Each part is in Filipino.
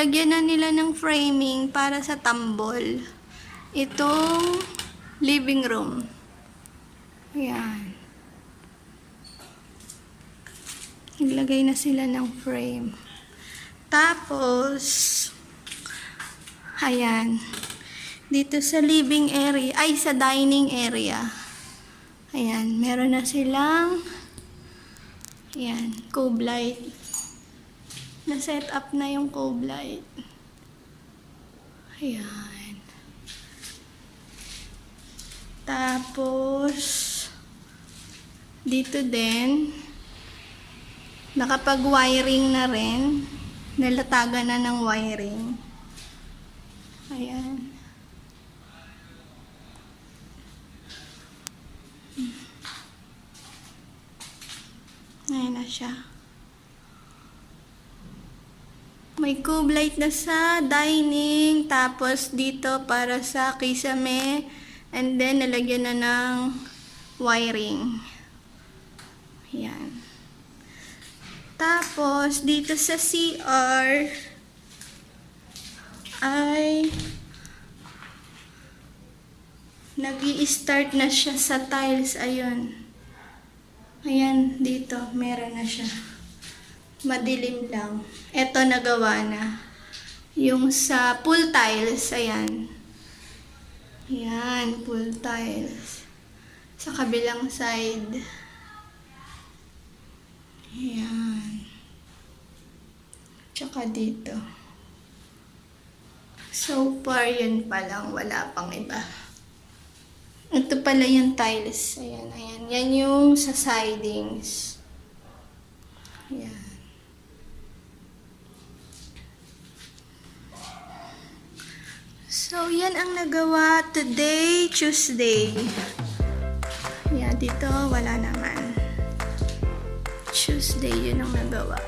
nilagyan na nila ng framing para sa tambol. Itong living room. Ayan. Naglagay na sila ng frame. Tapos, ayan. Dito sa living area, ay sa dining area. Ayan, meron na silang ayan, cove light. Na-set up na yung cove light. Ayan. Tapos, dito din, nakapag-wiring na rin. Nalatagan na ng wiring. Ayan. Ayan na siya. May cube light na sa dining. Tapos dito para sa kisame. And then nalagyan na ng wiring. Ayan. Tapos dito sa CR ay nag-i-start na siya sa tiles. Ayun. Ayan, dito, meron na siya. Madilim lang. Ito, nagawa na. Yung sa pool tiles, ayan. Ayan, pool tiles. Sa kabilang side. Ayan. Tsaka dito. So far, yun pa lang. Wala pang iba. Ito pala yung tiles. Ayan, ayan. Yan yung sa sidings. Ayan. So, yan ang nagawa today, Tuesday. Ayan, dito wala naman. Tuesday, yun ang nagawa.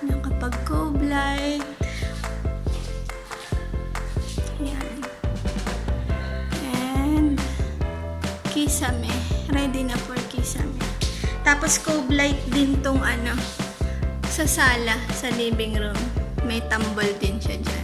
Nakapag-cove light. Ayan. Kisame. Ready na for kisame. Tapos cove light din tong ano sa sala, sa living room. May tambol din siya dyan.